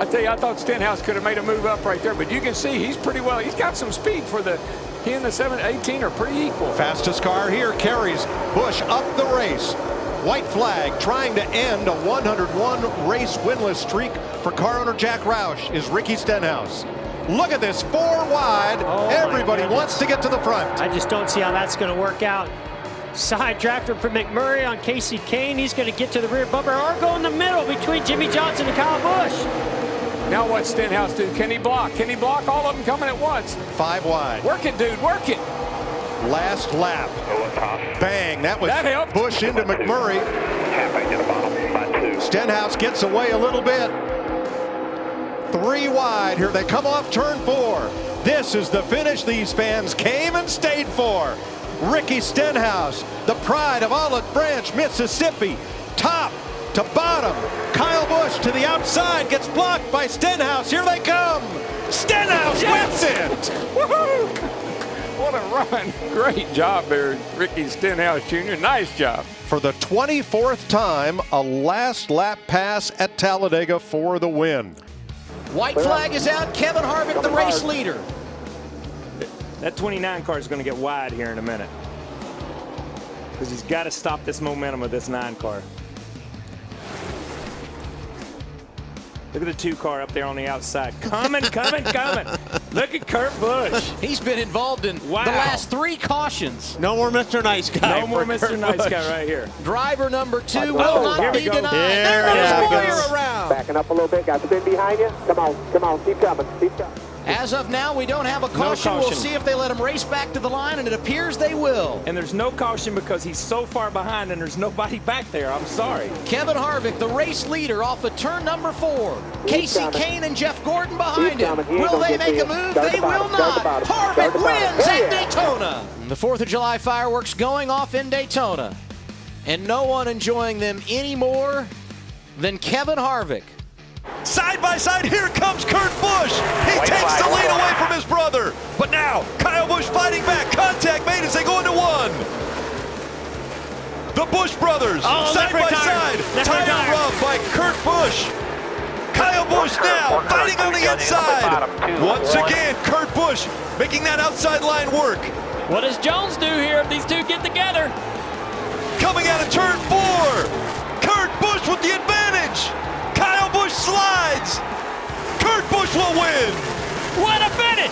I tell you, I thought Stenhouse could have made a move up right there, but you can see he's pretty well. He's got some speed for the. He and the 718 are pretty equal. Fastest car here carries Busch up the race. White flag trying to end a 101 race winless streak for car owner Jack Roush is Ricky Stenhouse. Look at this, 4 wide. Oh, everybody wants to get to the front. I just don't see how that's going to work out. Side drafter for McMurray on Casey Kane. He's going to get to the rear bumper or go in the middle between Jimmie Johnson and Kyle Busch. Now what's Stenhouse do? Can he block? Can he block all of them coming at once? 5 wide. Work it, dude, work it. Last lap. Bang, that helped. Busch into McMurray. Stenhouse gets away a little bit. 3 wide, here they come off turn 4. This is the finish these fans came and stayed for. Ricky Stenhouse, the pride of Olive Branch, Mississippi, top to bottom. Kyle Busch to the outside, gets blocked by Stenhouse. Here they come. Stenhouse wins it. Woohoo! What a run. Great job there, Ricky Stenhouse Jr. Nice job. For the 24th time, a last lap pass at Talladega for the win. White flag is out. Kevin Harvick, the race leader. That 29 car is going to get wide here in a minute, because he's got to stop this momentum of this 9 car. Look at the 2 car up there on the outside. Coming. Look at Kurt Busch. He's been involved in the last 3 cautions. No more Mr. Nice Guy. No more Mr. Nice Guy right here. Driver number 2 will not be denied. There There goes Boyer around. Backing up a little bit. Got spin behind you. Come on. Keep coming. As of now, we don't have a caution. We'll see if they let him race back to the line, and it appears they will. And there's no caution because he's so far behind and there's nobody back there. I'm sorry. Kevin Harvick, the race leader, off of turn number 4. Casey Kane and Jeff Gordon behind him. Will they make a move? They will not. Harvick wins at Daytona. The 4th of July fireworks going off in Daytona. And no one enjoying them any more than Kevin Harvick. Side by side, here comes Kurt Busch. He takes the lead away from his brother. But now, Kyle Busch fighting back. Contact made as they go into 1. The Busch brothers, side by side. Tire rub by Kurt Busch. Kyle Busch now fighting on the inside. Once again, Kurt Busch making that outside line work. What does Jones do here if these 2 get together? Coming out of turn 4. Kurt Busch with the advantage. Kyle Busch slides. Kurt Busch will win. What a finish!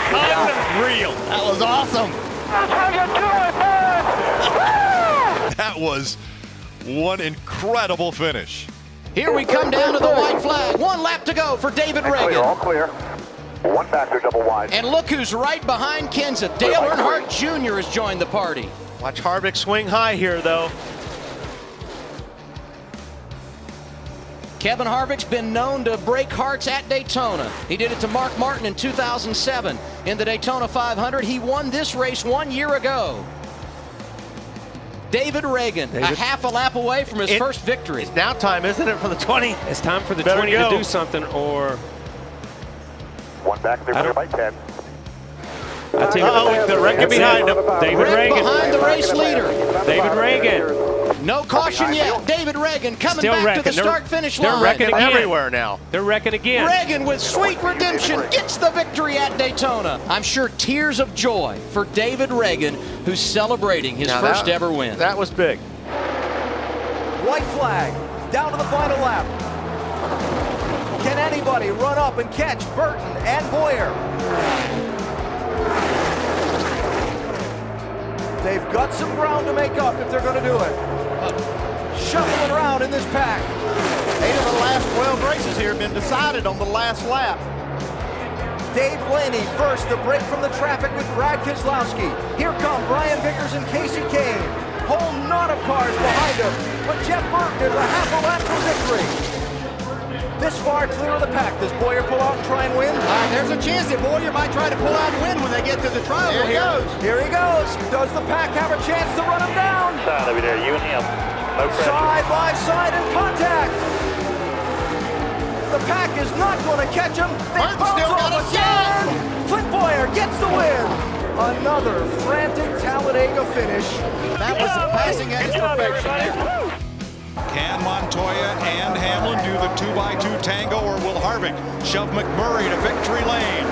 Unreal. That was awesome. That was one incredible finish. Here we come down to the white flag. 1 lap to go for David Ragan. All clear. 1 factor, double wide. And look who's right behind Kenseth. Dale Earnhardt Jr. has joined the party. Watch Harvick swing high here, though. Kevin Harvick's been known to break hearts at Daytona. He did it to Mark Martin in 2007. In the Daytona 500, he won this race 1 year ago. David Ragan, a half a lap away from his first victory. It's now time, isn't it, for the 20? It's time for the Better 20 go. to do something, or 1 back, they're by 10. I tell you, the Ragan behind him. David Rick Ragan. behind the race leader. David Ragan. No caution yet. David Ragan coming Still back wrecking. to the start-finish They're line. wrecking again. Everywhere now. They're wrecking again. Ragan with sweet redemption gets the victory at Daytona. I'm sure tears of joy for David Ragan, who's celebrating his first ever win. That was big. White flag, down to the final lap. Can anybody run up and catch Burton and Boyer? They've got some ground to make up if they're going to do it. Shuffling around in this pack. 8 of the last 12 races here have been decided on the last lap. Dave Blaney first to break from the traffic with Brad Keselowski. Here come Brian Vickers and Casey Kane. Whole knot of cars behind him, but Jeff Burton did a half a lap for victory. This far clear of the pack. Does Boyer pull out and try and win? There's a chance that Boyer might try to pull out and win when they get to the trial. Here he goes. Here he goes. Does the pack have a chance to run him down? Side over there, you and him. No pressure. Side by side in contact. The pack is not going to catch him. They bounce off again. Clint Boyer gets the win. Another frantic Talladega finish. That was passing at his perfection there. Can Montoya and Hamlin do the 2x2 tango, or will Harvick shove McMurray to victory lane?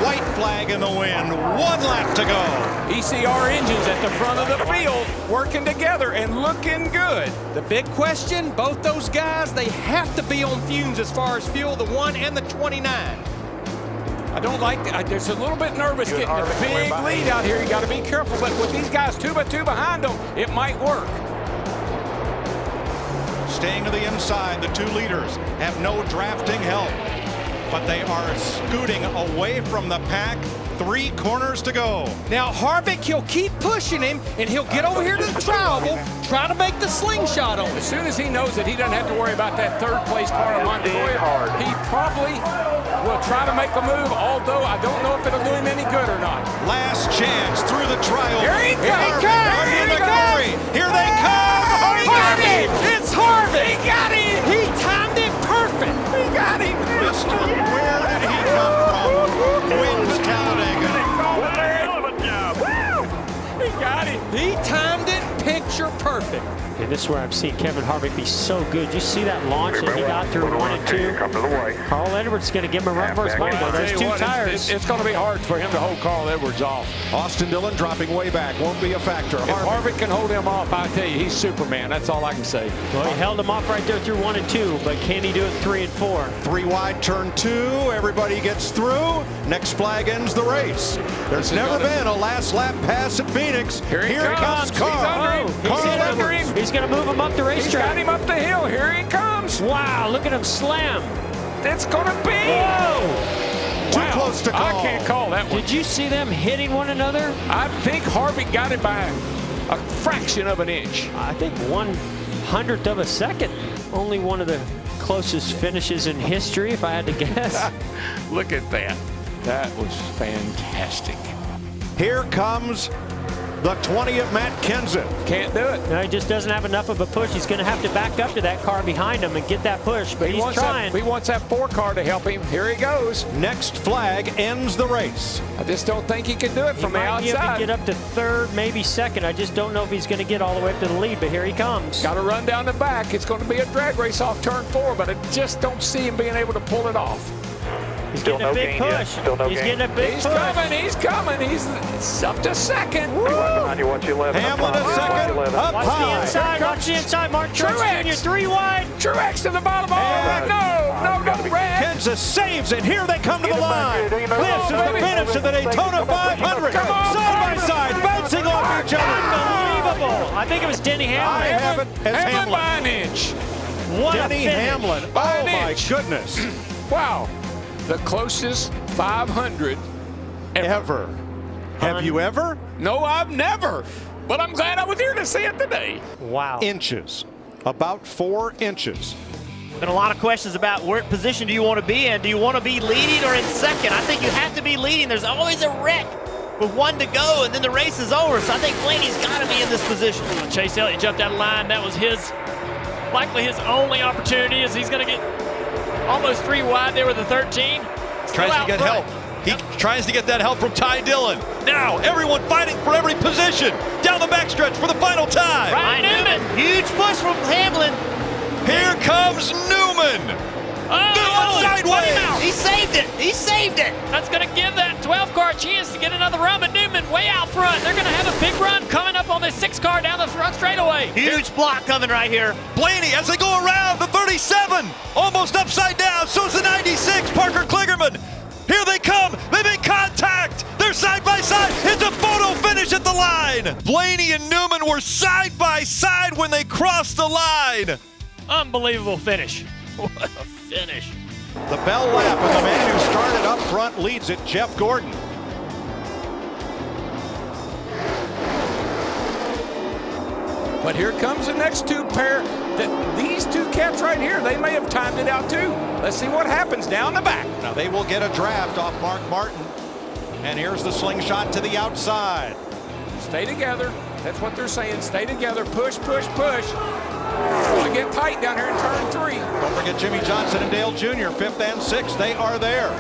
White flag in the wind, 1 lap to go. ECR engines at the front of the field working together and looking good. The big question, both those guys, they have to be on fumes as far as fuel, the 1 and the 29. I don't like that. There's a little bit nervous getting a big lead out here. You got to be careful, but with these guys 2 by 2 behind them, it might work. Staying to the inside, the 2 leaders have no drafting help, but they are scooting away from the pack. 3 corners to go. Now Harvick, he'll keep pushing him, and he'll get over here to the tri-oval, try to make the slingshot on him. As soon as he knows that he doesn't have to worry about that 3rd place car of Montoya, he probably will try to make a move, although I don't know if it'll do him any good or not. Last chance through the tri-oval. Here he comes! Here they come! Harvick! It's Harvick! He got him! He timed it perfect! He got him! Where did he come from? Wins Talladega. He got him! He timed it picture perfect. And this is where I've seen Kevin Harvick be so good. You see that launch that he got through 1 and 2. Carl Edwards is going to give him a run for his money, though. Those 2 tires. It's going to be hard for him to hold Carl Edwards off. Austin Dillon dropping way back. Won't be a factor. If Harvick can hold him off, I tell you, he's Superman. That's all I can say. Well, he held him off right there through 1 and 2, but can he do it 3 and 4? 3 wide, turn 2. Everybody gets through. Next flag ends the race. There's never been a last lap pass at Phoenix. Here comes Carl. He's going to move him up the He's racetrack. got him up the hill. Here he comes. Wow, look at him slam. It's going to be. Whoa. Too close to call. I can't call that one. Did you see them hitting one another? I think Harvick got it by a fraction of an inch. I think 1/100th of a second. Only one of the closest finishes in history, if I had to guess. Look at that. That was fantastic. Here comes the 20 of Matt Kenseth. Can't do it. No, he just doesn't have enough of a push. He's going to have to back up to that car behind him and get that push, but he's trying. He wants that 4 car to help him. Here he goes. Next flag ends the race. I just don't think he can do it from the He might be able to outside. get up to 3rd, maybe 2nd. I just don't know if he's going to get all the way up to the lead, but here he comes. Got to run down the back. It's going to be a drag race off turn 4, but I just don't see him being able to pull it off. He's getting a big push. He's getting a big push. He's coming. He's up to 2nd. Hamlin to 2nd. Up Watch high. the inside. Watch the inside. Mark Truex Jr. 3 wide. Truex to the bottom. No, red. Kenseth saves it. Here they come to the line. This is the finish of the Daytona 500. Come on, Side by side, bouncing off each other. Unbelievable. I think it was Denny I Hamlin. have it as Hamlin by Hamlin. an inch. What a Denny finish. Hamlin. By Oh an my inch. goodness. Wow. The closest 500 Ever. Have you ever? No, I've never. But I'm glad I was here to see it today. Wow. Inches. About 4 inches. Been a lot of questions about what position do you want to be in? Do you want to be leading or in 2nd? I think you have to be leading. There's always a wreck with 1 to go, and then the race is over. So I think Blaney's got to be in this position. Chase Elliott jumped out of line. That was likely his only opportunity, as he's going to get almost 3 wide there with the 13. Tries to get help. He tries to get that help from Ty Dillon. Now everyone fighting for every position. Down the backstretch for the final time. Ryan Newman. Huge push from Hamlin. Here comes Newman. Newman sideways. He saved it. He saved it. That's going to give that 12 car a chance to get another run, but Newman way out front. They're going to have a big run coming up on this 6 car down the front straightaway. Huge block coming right here. Blaney as they go around the 37. Almost upside down. So is the 96. Parker Kligerman. Here they come. They make contact. They're side by side. It's a photo finish at the line. Blaney and Newman were side by side when they crossed the line. Unbelievable finish. What a finish. The bell lap, and the man who started up front leads it, Jeff Gordon. But here comes the next 2 pair. These 2 cats right here, they may have timed it out too. Let's see what happens down the back. Now they will get a draft off Mark Martin. And here's the slingshot to the outside. Stay together. That's what they're saying. Stay together. Push, push, push. It's going to get tight down here in turn 3. Don't forget Jimmie Johnson and Dale Jr., 5th and 6th. They are there.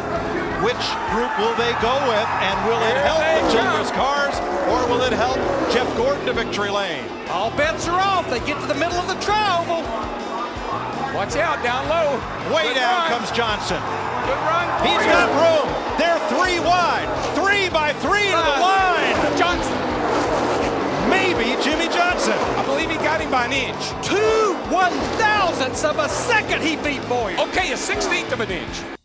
Which group will they go with? And will it help the Childress cars, or will it help Jeff Gordon to victory lane? All bets are off. They get to the middle of the tri-oval. Watch out, down low. Way Good down run. comes Johnson. Good run. He's got room. They're 3 wide. 3 by 3 to the line. Johnson. Maybe Jimmie Johnson. I believe he got him by an inch. 2/1000ths of a second he beat Boyer. Okay, a 16th of an inch.